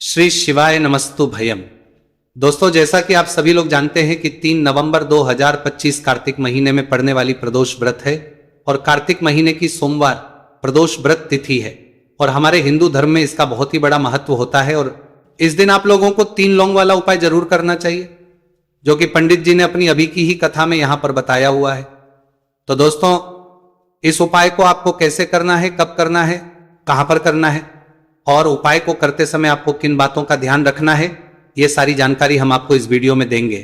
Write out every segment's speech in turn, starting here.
श्री शिवाय नमस्तु भयम। दोस्तों, जैसा कि आप सभी लोग जानते हैं कि 3 नवंबर 2025 कार्तिक महीने में पड़ने वाली प्रदोष व्रत है और कार्तिक महीने की सोमवार प्रदोष व्रत तिथि है और हमारे हिंदू धर्म में इसका बहुत ही बड़ा महत्व होता है। और इस दिन आप लोगों को 3 लौंग वाला उपाय जरूर करना चाहिए, जो कि पंडित जी ने अपनी अभी की ही कथा में यहां पर बताया हुआ है। तो दोस्तों, इस उपाय को आपको कैसे करना है, कब करना है, कहां पर करना है और उपाय को करते समय आपको किन बातों का ध्यान रखना है, ये सारी जानकारी हम आपको इस वीडियो में देंगे।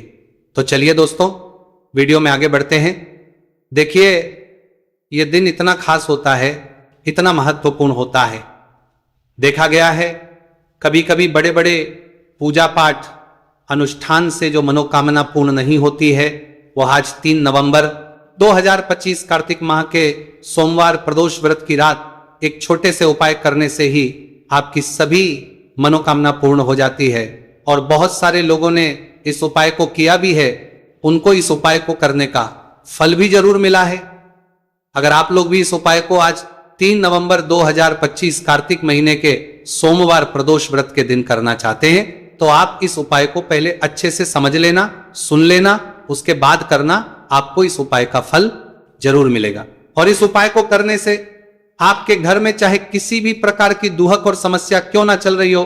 तो चलिए दोस्तों, वीडियो में आगे बढ़ते हैं। देखिए, ये दिन इतना खास होता है, इतना महत्वपूर्ण होता है। देखा गया है कभी कभी बड़े बड़े पूजा पाठ अनुष्ठान से जो मनोकामना पूर्ण नहीं होती है, वो आज 3 नवंबर 2025 कार्तिक माह के सोमवार प्रदोष व्रत की रात एक छोटे से उपाय करने से ही आपकी सभी मनोकामना पूर्ण हो जाती है। और बहुत सारे लोगों ने इस उपाय को किया भी है, उनको इस उपाय को करने का फल भी जरूर मिला है। अगर आप लोग भी इस उपाय को आज 3 नवंबर 2025 कार्तिक महीने के सोमवार प्रदोष व्रत के दिन करना चाहते हैं, तो आप इस उपाय को पहले अच्छे से समझ लेना, सुन लेना, उसके बाद करना। आपको इस उपाय का फल जरूर मिलेगा। और इस उपाय को करने से आपके घर में चाहे किसी भी प्रकार की दुहक और समस्या क्यों ना चल रही हो,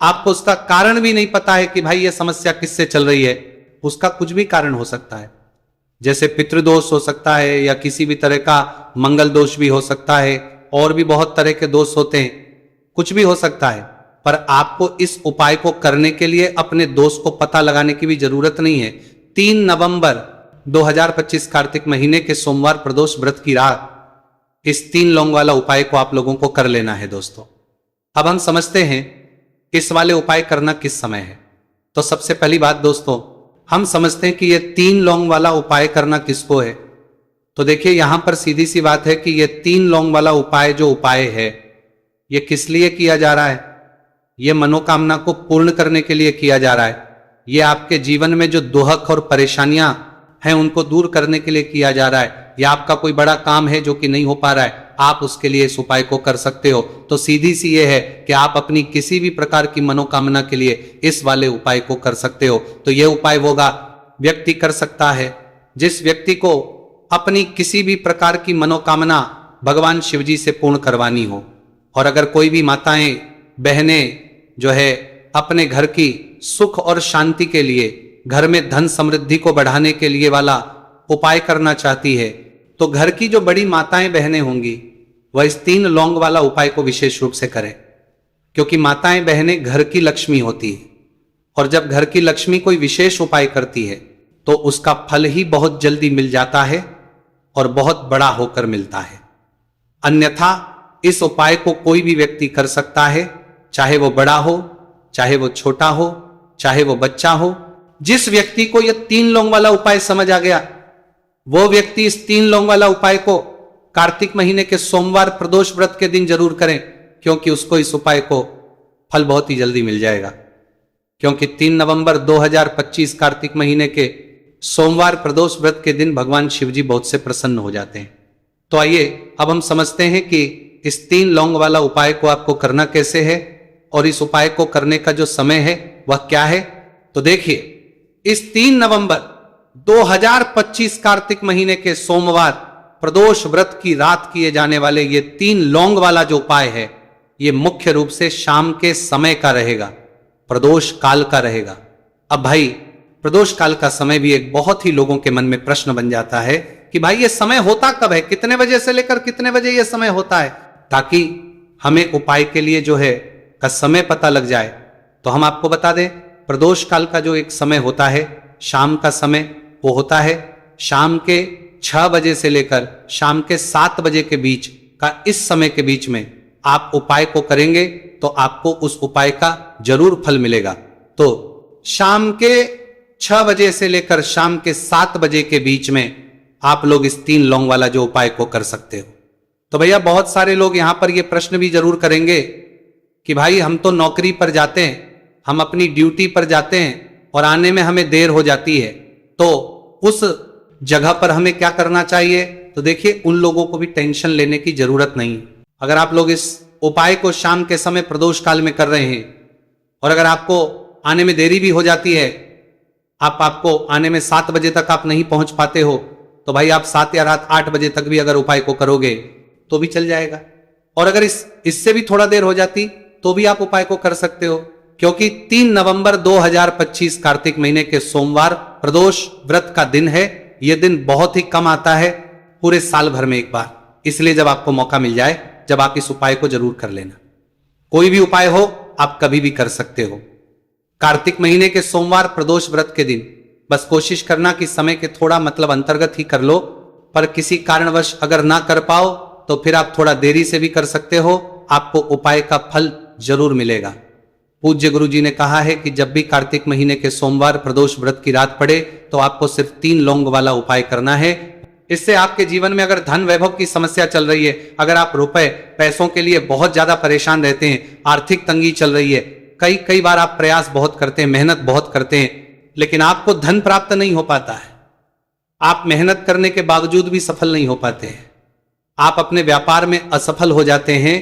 आपको उसका कारण भी नहीं पता है कि भाई ये समस्या किससे चल रही है, उसका कुछ भी कारण हो सकता है। जैसे पितृदोष हो सकता है या किसी भी तरह का मंगल दोष भी हो सकता है, और भी बहुत तरह के दोष होते हैं, कुछ भी हो सकता है। पर आपको इस उपाय को करने के लिए अपने दोष को पता लगाने की भी जरूरत नहीं है। 3 नवंबर 2025 कार्तिक महीने के सोमवार प्रदोष व्रत की रात इस 3 लौंग वाला उपाय को आप लोगों को कर लेना है। दोस्तों, अब हम समझते हैं इस वाले उपाय करना किस समय है। तो सबसे पहली बात दोस्तों, हम समझते हैं कि ये 3 लौंग वाला उपाय करना किसको है। तो देखिए, यहां पर सीधी सी बात है कि ये 3 लौंग वाला उपाय जो उपाय है, ये किस लिए किया जा रहा है? ये मनोकामना को पूर्ण करने के लिए किया जा रहा है। ये आपके जीवन में जो दुहक और परेशानियां हैं, उनको दूर करने के लिए किया जा रहा है। या आपका कोई बड़ा काम है जो कि नहीं हो पा रहा है, आप उसके लिए इस उपाय को कर सकते हो। तो सीधी सी ये है कि आप अपनी किसी भी प्रकार की मनोकामना के लिए इस वाले उपाय को कर सकते हो। तो यह उपाय होगा व्यक्ति कर सकता है जिस व्यक्ति को अपनी किसी भी प्रकार की मनोकामना भगवान शिव जी से पूर्ण करवानी हो। और अगर कोई भी माताएं बहनें जो है अपने घर की सुख और शांति के लिए, घर में धन समृद्धि को बढ़ाने के लिए वाला उपाय करना चाहती है, तो घर की जो बड़ी माताएं बहनें होंगी वह इस 3 लौंग वाला उपाय को विशेष रूप से करें। क्योंकि माताएं बहनें घर की लक्ष्मी होती है, और जब घर की लक्ष्मी कोई विशेष उपाय करती है तो उसका फल ही बहुत जल्दी मिल जाता है और बहुत बड़ा होकर मिलता है। अन्यथा इस उपाय को कोई भी व्यक्ति कर सकता है, चाहे वो बड़ा हो, चाहे वो छोटा हो, चाहे वो बच्चा हो। जिस व्यक्ति को यह 3 लौंग वाला उपाय समझ आ गया, वो व्यक्ति इस 3 लौंग वाला उपाय को कार्तिक महीने के सोमवार प्रदोष व्रत के दिन जरूर करें, क्योंकि उसको इस उपाय को फल बहुत ही जल्दी मिल जाएगा। क्योंकि 3 नवंबर 2025 कार्तिक महीने के सोमवार प्रदोष व्रत के दिन भगवान शिव जी बहुत से प्रसन्न हो जाते हैं। तो आइए अब हम समझते हैं कि इस 3 लौंग वाला उपाय को आपको करना कैसे है और इस उपाय को करने का जो समय है वह क्या है। तो देखिए, इस 3 नवंबर 2025 कार्तिक महीने के सोमवार प्रदोष व्रत की रात किए जाने वाले ये 3 लौंग वाला जो उपाय है, ये मुख्य रूप से शाम के समय का रहेगा, प्रदोष काल का रहेगा। अब भाई, प्रदोष काल का समय भी एक बहुत ही लोगों के मन में प्रश्न बन जाता है कि भाई ये समय होता कब है, कितने बजे से लेकर कितने बजे ये समय होता है, ताकि हमें उपाय के लिए जो है का समय पता लग जाए। तो हम आपको बता दें, प्रदोष काल का जो एक समय होता है, शाम का समय, वो होता है शाम के 6 बजे से लेकर शाम के 7 बजे के बीच का। इस समय के बीच में आप उपाय को करेंगे तो आपको उस उपाय का जरूर फल मिलेगा। तो शाम के 6 बजे से लेकर शाम के 7 बजे के बीच में आप लोग इस 3 लौंग वाला जो उपाय को कर सकते हो। तो भैया, बहुत सारे लोग यहां पर ये प्रश्न भी जरूर करेंगे कि भाई हम तो नौकरी पर जाते हैं, हम अपनी ड्यूटी पर जाते हैं और आने में हमें देर हो जाती है, तो उस जगह पर हमें क्या करना चाहिए। तो देखिए, उन लोगों को भी टेंशन लेने की जरूरत नहीं। अगर आप लोग इस उपाय को शाम के समय प्रदोष काल में कर रहे हैं और अगर आपको आने में देरी भी हो जाती है, आपको आने में 7 बजे तक आप नहीं पहुंच पाते हो, तो भाई आप 7 या रात 8 बजे तक भी अगर उपाय को करोगे तो भी चल जाएगा। और अगर इससे भी थोड़ा देर हो जाती तो भी आप उपाय को कर सकते हो, क्योंकि 3 नवंबर 2025 कार्तिक महीने के सोमवार प्रदोष व्रत का दिन है। यह दिन बहुत ही कम आता है, पूरे साल भर में एक बार। इसलिए जब आपको मौका मिल जाए, जब आप इस उपाय को जरूर कर लेना। कोई भी उपाय हो आप कभी भी कर सकते हो। कार्तिक महीने के सोमवार प्रदोष व्रत के दिन बस कोशिश करना कि समय के थोड़ा अंतर्गत ही कर लो, पर किसी कारणवश अगर ना कर पाओ तो फिर आप थोड़ा देरी से भी कर सकते हो, आपको उपाय का फल जरूर मिलेगा। पूज्य गुरु जी ने कहा है कि जब भी कार्तिक महीने के सोमवार प्रदोष व्रत की रात पड़े तो आपको सिर्फ 3 लौंग वाला उपाय करना है। इससे आपके जीवन में अगर धन वैभव की समस्या चल रही है, अगर आप रुपए पैसों के लिए बहुत ज्यादा परेशान रहते हैं, आर्थिक तंगी चल रही है, कई बार आप प्रयास बहुत करते हैं, मेहनत बहुत करते हैं, लेकिन आपको धन प्राप्त नहीं हो पाता है, आप मेहनत करने के बावजूद भी सफल नहीं हो पाते हैं, आप अपने व्यापार में असफल हो जाते हैं,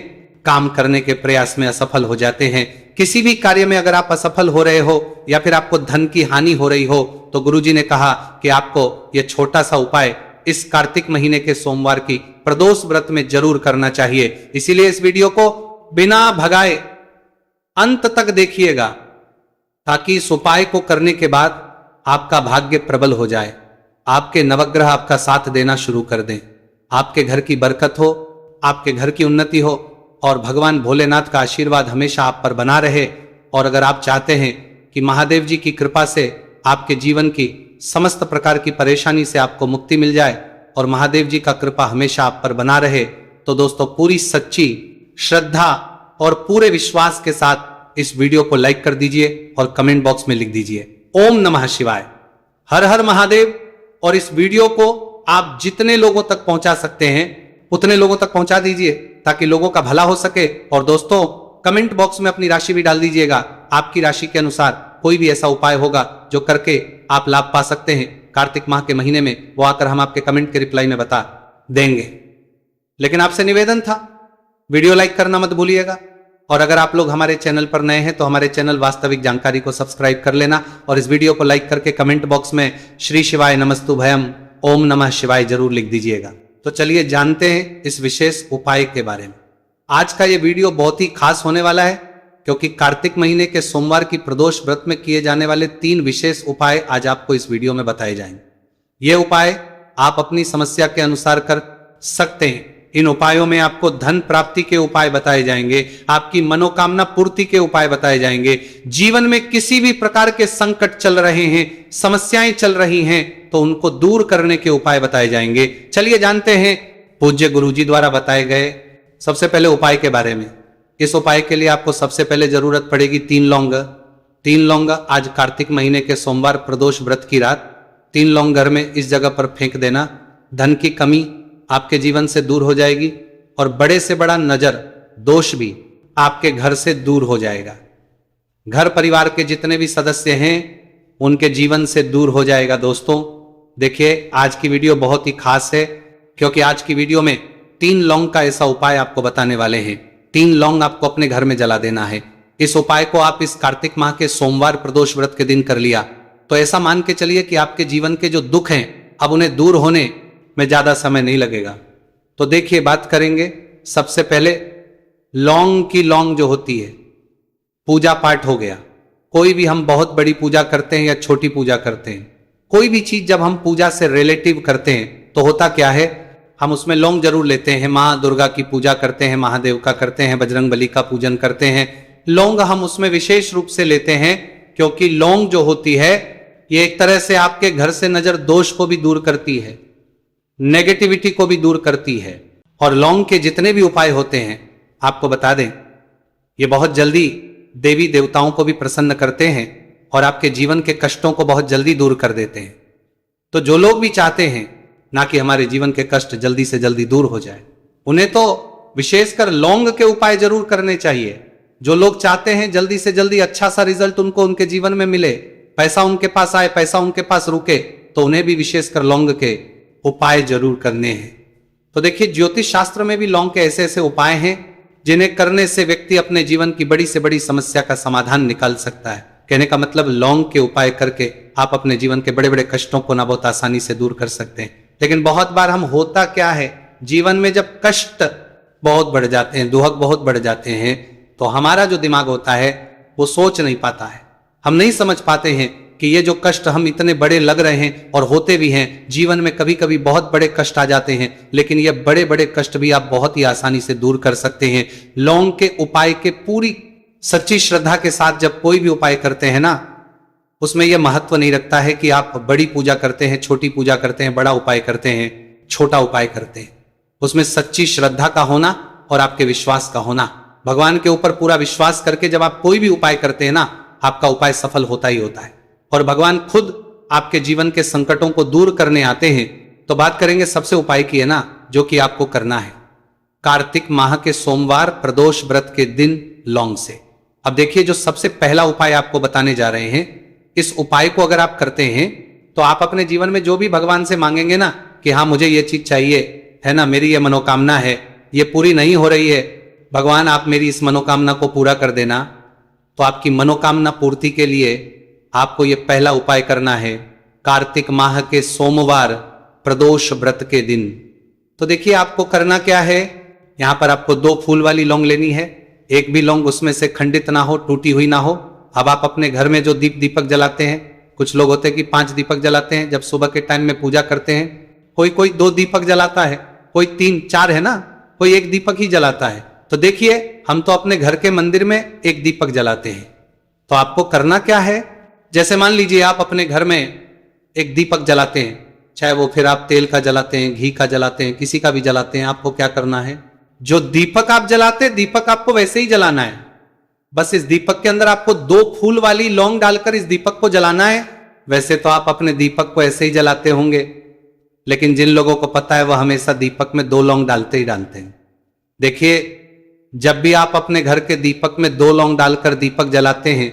काम करने के प्रयास में असफल हो जाते हैं, किसी भी कार्य में अगर आप असफल हो रहे हो या फिर आपको धन की हानि हो रही हो, तो गुरुजी ने कहा कि आपको यह छोटा सा उपाय इस कार्तिक महीने के सोमवार की प्रदोष व्रत में जरूर करना चाहिए। इसीलिए इस वीडियो को बिना भगाए अंत तक देखिएगा, ताकि इस उपाय को करने के बाद आपका भाग्य प्रबल हो जाए, आपके नवग्रह आपका साथ देना शुरू कर दें, आपके घर की बरकत हो, आपके घर की उन्नति हो और भगवान भोलेनाथ का आशीर्वाद हमेशा आप पर बना रहे। और अगर आप चाहते हैं कि महादेव जी की कृपा से आपके जीवन की समस्त प्रकार की परेशानी से आपको मुक्ति मिल जाए और महादेव जी का कृपा हमेशा आप पर बना रहे, तो दोस्तों पूरी सच्ची श्रद्धा और पूरे विश्वास के साथ इस वीडियो को लाइक कर दीजिए और कमेंट बॉक्स में लिख दीजिए ओम नमः शिवाय, हर हर महादेव। और इस वीडियो को आप जितने लोगों तक पहुंचा सकते हैं उतने लोगों तक पहुंचा दीजिए, ताकि लोगों का भला हो सके। और दोस्तों कमेंट बॉक्स में अपनी राशि भी डाल दीजिएगा, आपकी राशि के अनुसार कोई भी ऐसा उपाय होगा जो करके आप लाभ पा सकते हैं कार्तिक माह के महीने में, वो आकर हम आपके कमेंट के रिप्लाई में बता देंगे। लेकिन आपसे निवेदन था, वीडियो लाइक करना मत भूलिएगा। और अगर आप लोग हमारे चैनल पर नए हैं तो हमारे चैनल वास्तविक जानकारी को सब्सक्राइब कर लेना और इस वीडियो को लाइक करके कमेंट बॉक्स में श्री शिवाय नमस्तु भयम ओम नमः शिवाय जरूर लिख दीजिएगा। तो चलिए जानते हैं इस विशेष उपाय के बारे में। आज का ये वीडियो बहुत ही खास होने वाला है, क्योंकि कार्तिक महीने के सोमवार की प्रदोष व्रत में किए जाने वाले 3 विशेष उपाय आज आपको इस वीडियो में बताए जाएंगे। ये उपाय आप अपनी समस्या के अनुसार कर सकते हैं। इन उपायों में आपको धन प्राप्ति के उपाय बताए जाएंगे, आपकी मनोकामना पूर्ति के उपाय बताए जाएंगे। जीवन में किसी भी प्रकार के संकट चल रहे हैं, समस्याएं चल रही हैं, तो उनको दूर करने के उपाय बताए जाएंगे। चलिए जानते हैं पूज्य गुरुजी द्वारा बताए गए सबसे पहले उपाय के बारे में। इस उपाय के लिए आपको सबसे पहले जरूरत पड़ेगी 3 लौंग। 3 लौंग आज कार्तिक महीने के सोमवार प्रदोष व्रत की रात 3 लौंग घर में इस जगह पर फेंक देना। धन की कमी आपके जीवन से दूर हो जाएगी और बड़े से बड़ा नजर दोष भी आपके घर से दूर हो जाएगा। घर परिवार के जितने भी सदस्य हैं उनके जीवन से दूर हो जाएगा। दोस्तों देखिए आज की वीडियो बहुत ही खास है, क्योंकि आज की वीडियो में 3 लौंग का ऐसा उपाय आपको बताने वाले हैं। 3 लौंग आपको अपने घर में जला देना है। इस उपाय को आप इस कार्तिक माह के सोमवार प्रदोष व्रत के दिन कर लिया तो ऐसा मान के चलिए कि आपके जीवन के जो दुख हैं अब उन्हें दूर होने में ज्यादा समय नहीं लगेगा। तो देखिए बात करेंगे सबसे पहले लौंग की। लौंग जो होती है, पूजा पाठ हो गया, कोई भी हम बहुत बड़ी पूजा करते हैं या छोटी पूजा करते हैं, कोई भी चीज जब हम पूजा से रिलेटिव करते हैं तो होता क्या है, हम उसमें लौंग जरूर लेते हैं। माँ दुर्गा की पूजा करते हैं, महादेव का करते हैं, बजरंग बली का पूजन करते हैं, लौंग हम उसमें विशेष रूप से लेते हैं, क्योंकि लौंग जो होती है ये एक तरह से आपके घर से नजर दोष को भी दूर करती है, नेगेटिविटी को भी दूर करती है। और लौंग के जितने भी उपाय होते हैं आपको बता दें, ये बहुत जल्दी देवी देवताओं को भी प्रसन्न करते हैं और आपके जीवन के कष्टों को बहुत जल्दी दूर कर देते हैं। तो जो लोग भी चाहते हैं ना कि हमारे जीवन के कष्ट जल्दी से जल्दी दूर हो जाए, उन्हें तो विशेषकर लौंग के उपाय जरूर करने चाहिए। जो लोग चाहते हैं जल्दी से जल्दी अच्छा सा रिजल्ट उनको उनके जीवन में मिले, पैसा उनके पास आए, पैसा उनके पास रुके, तो उन्हें भी विशेषकर लौंग के उपाय जरूर करने हैं। तो देखिए ज्योतिष शास्त्र में भी लौंग के ऐसे ऐसे उपाय हैं जिन्हें करने से व्यक्ति अपने जीवन की बड़ी से बड़ी समस्या का समाधान निकाल सकता है। कहने का मतलब लौंग के उपाय करके आप अपने जीवन के बड़े बड़े कष्टों को ना बहुत आसानी से दूर कर सकते हैं। लेकिन बहुत बार हम होता क्या है, जीवन में जब कष्ट बहुत बढ़ जाते हैं, दुहक बहुत बढ़ जाते हैं, तो हमारा जो दिमाग होता है वो सोच नहीं पाता है। हम नहीं समझ पाते हैं कि ये जो कष्ट हम इतने बड़े लग रहे हैं और होते भी हैं, जीवन में कभी कभी बहुत बड़े कष्ट आ जाते हैं, लेकिन ये बड़े बड़े कष्ट भी आप बहुत ही आसानी से दूर कर सकते हैं। लौंग के उपाय के पूरी सच्ची श्रद्धा के साथ जब कोई भी उपाय करते हैं ना, उसमें यह महत्व नहीं रखता है कि आप बड़ी पूजा करते हैं, छोटी पूजा करते हैं, बड़ा उपाय करते हैं, छोटा उपाय करते हैं। उसमें सच्ची श्रद्धा का होना और आपके विश्वास का होना, भगवान के ऊपर पूरा विश्वास करके जब आप कोई भी उपाय करते हैं ना, आपका उपाय सफल होता ही होता है और भगवान खुद आपके जीवन के संकटों को दूर करने आते हैं। तो बात करेंगे सबसे उपाय की है ना, जो कि आपको करना है कार्तिक माह के सोमवार प्रदोष व्रत के दिन लौंग से। अब देखिए, जो सबसे पहला उपाय आपको बताने जा रहे हैं, इस उपाय को अगर आप करते हैं तो आप अपने जीवन में जो भी भगवान से मांगेंगे ना कि हाँ मुझे ये चीज चाहिए है ना, मेरी ये मनोकामना है, ये पूरी नहीं हो रही है, भगवान आप मेरी इस मनोकामना को पूरा कर देना। तो आपकी मनोकामना पूर्ति के लिए आपको ये पहला उपाय करना है कार्तिक माह के सोमवार प्रदोष व्रत के दिन। तो देखिए आपको करना क्या है, यहां पर आपको 2 फूल वाली लौंग लेनी है। एक भी लौंग उसमें से खंडित ना हो, टूटी हुई ना हो। अब आप अपने घर में जो दीपक जलाते हैं, कुछ लोग होते हैं कि 5 दीपक जलाते हैं जब सुबह के टाइम में पूजा करते हैं, कोई 2 दीपक जलाता है, कोई 3 4 है ना, कोई 1 दीपक ही जलाता है। तो देखिए हम तो अपने घर के मंदिर में 1 दीपक जलाते हैं। तो आपको करना क्या है, जैसे मान लीजिए आप अपने घर में 1 दीपक जलाते हैं, चाहे वो फिर आप तेल का जलाते हैं, घी का जलाते हैं, किसी का भी जलाते हैं, आपको क्या करना है, जो दीपक आप जलाते हैं दीपक आपको वैसे ही जलाना है। बस इस दीपक के अंदर आपको 2 फूल वाली लौंग डालकर इस दीपक को जलाना है। वैसे तो आप अपने दीपक को ऐसे ही जलाते होंगे, लेकिन जिन लोगों को पता है वह हमेशा दीपक में 2 लौंग डालते ही डालते हैं। देखिए जब भी आप अपने घर के दीपक में 2 लौंग डालकर दीपक जलाते हैं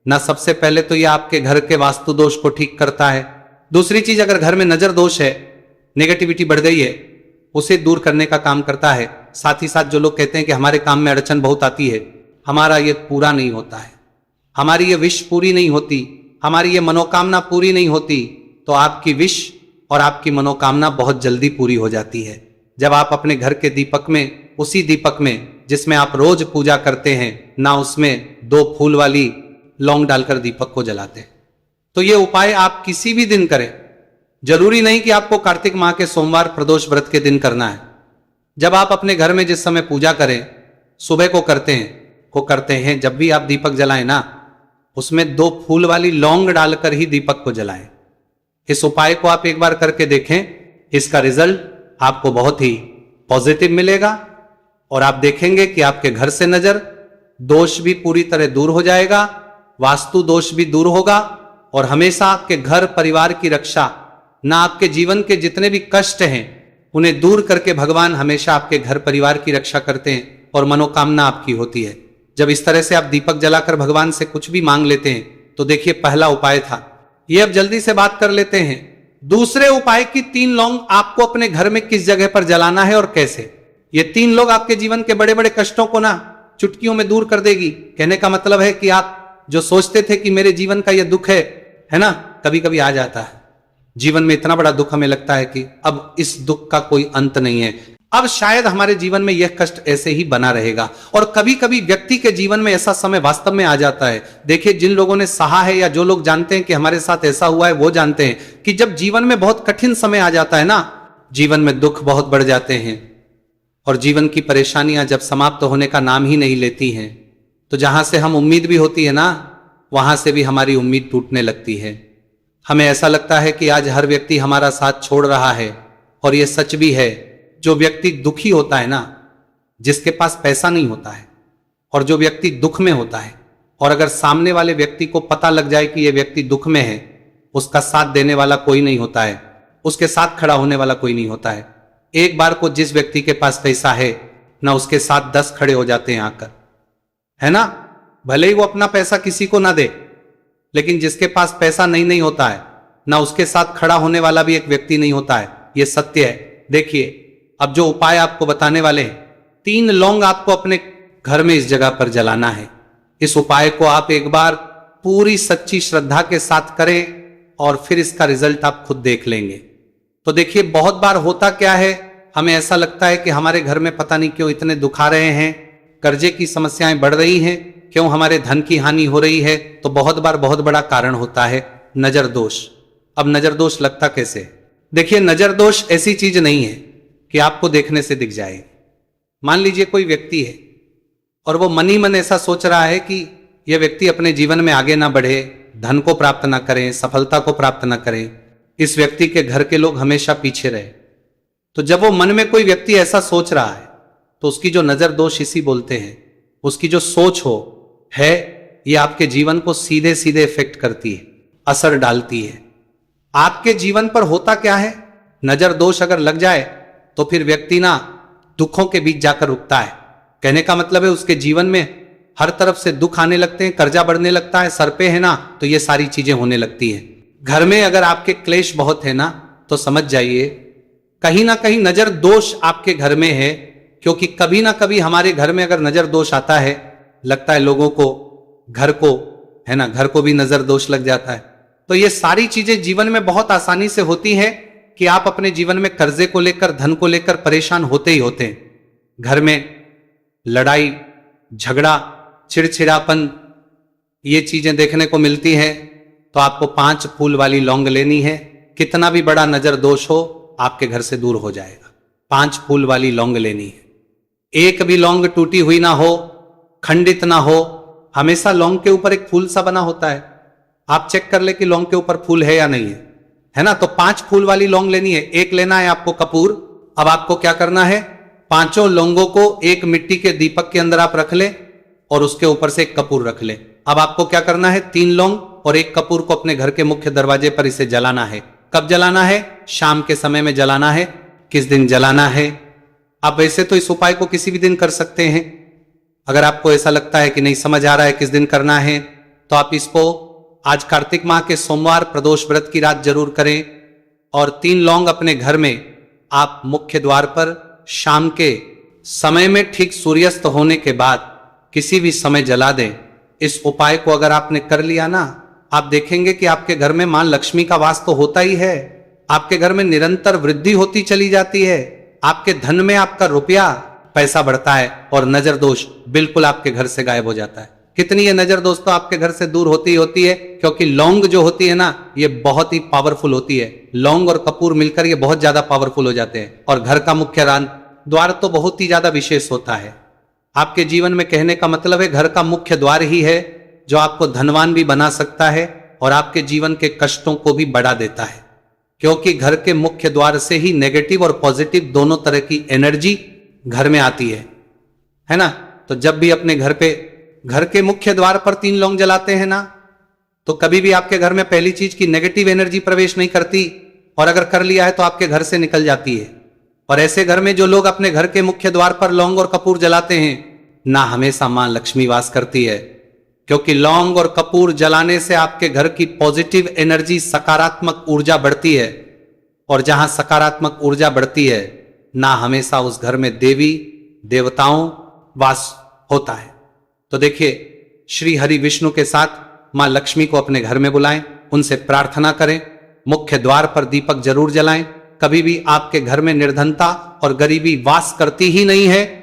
ना, सबसे पहले तो यह आपके घर के वास्तु दोष को ठीक करता है। दूसरी चीज, अगर घर में नजर दोष है, नेगेटिविटी बढ़ गई है, उसे दूर करने का काम करता है। साथ ही साथ जो लोग कहते हैं कि हमारे काम में अड़चन बहुत आती है, हमारा ये पूरा नहीं होता है, हमारी ये विश पूरी नहीं होती, हमारी ये मनोकामना पूरी नहीं होती, तो आपकी विश और आपकी मनोकामना बहुत जल्दी पूरी हो जाती है जब आप अपने घर के दीपक में, उसी दीपक में जिसमें आप रोज पूजा करते हैं ना, उसमें 2 फूल वाली लौंग डालकर दीपक को जलाते हैं। तो ये उपाय आप किसी भी दिन करें, जरूरी नहीं कि आपको कार्तिक माह के सोमवार प्रदोष व्रत के दिन करना है। जब आप अपने घर में जिस समय पूजा करें, सुबह को करते हैं, जब भी आप दीपक जलाएं ना, उसमें 2 फूल वाली लौंग डालकर ही दीपक को जलाएं। इस उपाय को आप एक बार करके देखें, इसका रिजल्ट आपको बहुत ही पॉजिटिव मिलेगा और आप देखेंगे कि आपके घर से नजर दोष भी पूरी तरह दूर हो जाएगा, वास्तु दोष भी दूर होगा और हमेशा आपके घर परिवार की रक्षा, ना आपके जीवन के जितने भी कष्ट हैं उन्हें दूर करके भगवान हमेशा आपके घर परिवार की रक्षा करते हैं और मनोकामना आपकी होती है। जब इस तरह से आप दीपक जलाकर भगवान से कुछ भी मांग लेते हैं, तो देखिए पहला उपाय था ये। अब जल्दी से बात कर लेते हैं दूसरे उपाय की। 3 लौंग आपको अपने घर में किस जगह पर जलाना है और कैसे। ये 3 लोग आपके जीवन के बड़े बड़े कष्टों को ना चुटकियों में दूर कर देगी। कहने का मतलब है कि आप जो सोचते थे कि मेरे जीवन का यह दुख है ना, कभी कभी आ जाता है जीवन में इतना बड़ा दुख, हमें लगता है कि अब इस दुख का कोई अंत नहीं है, अब शायद हमारे जीवन में यह कष्ट ऐसे ही बना रहेगा। और कभी कभी व्यक्ति के जीवन में ऐसा समय वास्तव में आ जाता है। देखिए जिन लोगों ने सहा है या जो लोग जानते हैं कि हमारे साथ ऐसा हुआ है, वो जानते हैं कि जब जीवन में बहुत कठिन समय आ जाता है ना, जीवन में दुख बहुत बढ़ जाते हैं और जीवन की परेशानियां जब समाप्त होने का नाम ही नहीं लेती हैं, तो जहां से हम उम्मीद भी होती है ना, वहां से भी हमारी उम्मीद टूटने लगती है। हमें ऐसा लगता है कि आज हर व्यक्ति हमारा साथ छोड़ रहा है और यह सच भी है। जो व्यक्ति दुखी होता है ना, जिसके पास पैसा नहीं होता है और जो व्यक्ति दुख में होता है, और अगर सामने वाले व्यक्ति को पता लग जाए कि यह व्यक्ति दुख में है, उसका साथ देने वाला कोई नहीं होता है, उसके साथ खड़ा होने वाला कोई नहीं होता है। एक बार को जिस व्यक्ति के पास पैसा है ना, उसके साथ 10 खड़े हो जाते हैं आकर, है ना। भले ही वो अपना पैसा किसी को ना दे, लेकिन जिसके पास पैसा नहीं होता है ना, उसके साथ खड़ा होने वाला भी एक व्यक्ति नहीं होता है। ये सत्य है। देखिए अब जो उपाय आपको बताने वाले हैं, 3 लौंग आपको अपने घर में इस जगह पर जलाना है। इस उपाय को आप एक बार पूरी सच्ची श्रद्धा के साथ करें और फिर इसका रिजल्ट आप खुद देख लेंगे। तो देखिए, बहुत बार होता क्या है, हमें ऐसा लगता है कि हमारे घर में पता नहीं क्यों इतने दुख आ रहे हैं, कर्जे की समस्याएं बढ़ रही हैं, क्यों हमारे धन की हानि हो रही है। तो बहुत बार बहुत बड़ा कारण होता है नजर दोष। अब नजर दोष लगता कैसे? देखिए, नजर दोष ऐसी चीज नहीं है कि आपको देखने से दिख जाए। मान लीजिए कोई व्यक्ति है और वो मन ही मन ऐसा सोच रहा है कि यह व्यक्ति अपने जीवन में आगे ना बढ़े, धन को प्राप्त ना करें, सफलता को प्राप्त ना करें, इस व्यक्ति के घर के लोग हमेशा पीछे रहे। तो जब वो मन में कोई व्यक्ति ऐसा सोच रहा है तो उसकी जो नजर दोष इसी बोलते हैं, उसकी जो सोच हो है, ये आपके जीवन को सीधे सीधे इफेक्ट करती है, असर डालती है। आपके जीवन पर होता क्या है, नजर दोष अगर लग जाए तो फिर व्यक्ति ना दुखों के बीच जाकर रुकता है। कहने का मतलब है उसके जीवन में हर तरफ से दुख आने लगते हैं, कर्जा बढ़ने लगता है, सर पे है ना, तो ये सारी चीजें होने लगती हैं। घर में अगर आपके क्लेश बहुत है ना, तो समझ जाइए कहीं ना कहीं नजर दोष आपके घर में है। क्योंकि कभी ना कभी हमारे घर में अगर नजर दोष आता है, लगता है लोगों को, घर को, है ना, घर को भी नजर दोष लग जाता है। तो ये सारी चीजें जीवन में बहुत आसानी से होती है कि आप अपने जीवन में कर्जे को लेकर, धन को लेकर परेशान होते ही होते हैं। घर में लड़ाई झगड़ा, चिड़चिड़ापन, ये चीजें देखने को मिलती है। तो आपको 5 फूल वाली लौंग लेनी है। कितना भी बड़ा नजर दोष हो, आपके घर से दूर हो जाएगा। 5 फूल वाली लौंग लेनी है। एक भी लौंग टूटी हुई ना हो, खंडित ना हो, हमेशा लौंग के ऊपर एक फूल सा बना होता है। आप चेक कर ले कि लौंग के ऊपर फूल है या नहीं है ना। तो 5 फूल वाली लौंग लेनी है। एक लेना है आपको कपूर। अब आपको क्या करना है, 5 लौंगों को एक मिट्टी के दीपक के अंदर आप रख ले और उसके ऊपर से एक कपूर रख ले। अब आपको क्या करना है, 3 लौंग और एक कपूर को अपने घर के मुख्य दरवाजे पर इसे जलाना है। कब जलाना है? शाम के समय में जलाना है। किस दिन जलाना है? आप वैसे तो इस उपाय को किसी भी दिन कर सकते हैं। अगर आपको ऐसा लगता है कि नहीं समझ आ रहा है किस दिन करना है, तो आप इसको आज कार्तिक माह के सोमवार प्रदोष व्रत की रात जरूर करें। और 3 लौंग अपने घर में आप मुख्य द्वार पर शाम के समय में ठीक सूर्यास्त होने के बाद किसी भी समय जला दें। इस उपाय को अगर आपने कर लिया ना, आप देखेंगे कि आपके घर में मां लक्ष्मी का वास तो होता ही है। आपके घर में निरंतर वृद्धि होती चली जाती है। आपके धन में आपका रुपया पैसा बढ़ता है और नजर दोष बिल्कुल आपके घर से गायब हो जाता है। कितनी ये नजर दोष तो आपके घर से दूर होती होती है, क्योंकि लौंग जो होती है ना, ये बहुत ही पावरफुल होती है। लौंग और कपूर मिलकर ये बहुत ज्यादा पावरफुल हो जाते हैं। और घर का मुख्य द्वार तो बहुत ही ज्यादा विशेष होता है। आपके जीवन में, कहने का मतलब है, घर का मुख्य द्वार ही है जो आपको धनवान भी बना सकता है और आपके जीवन के कष्टों को भी बढ़ा देता है। क्योंकि घर के मुख्य द्वार से ही नेगेटिव और पॉजिटिव दोनों तरह की एनर्जी घर में आती है ना। तो जब भी अपने घर के मुख्य द्वार पर 3 लौंग जलाते हैं ना, तो कभी भी आपके घर में पहली चीज की नेगेटिव एनर्जी प्रवेश नहीं करती, और अगर कर लिया है तो आपके घर से निकल जाती है। और ऐसे घर में जो लोग अपने घर के मुख्य द्वार पर लौंग और कपूर जलाते हैं ना, हमेशा मां लक्ष्मी वास करती है। क्योंकि लौंग और कपूर जलाने से आपके घर की पॉजिटिव एनर्जी, सकारात्मक ऊर्जा बढ़ती है। और जहां सकारात्मक ऊर्जा बढ़ती है ना, हमेशा उस घर में देवी देवताओं वास होता है। तो देखिए, श्री हरि विष्णु के साथ मां लक्ष्मी को अपने घर में बुलाएं, उनसे प्रार्थना करें, मुख्य द्वार पर दीपक जरूर जलाएं। कभी भी आपके घर में निर्धनता और गरीबी वास करती ही नहीं है।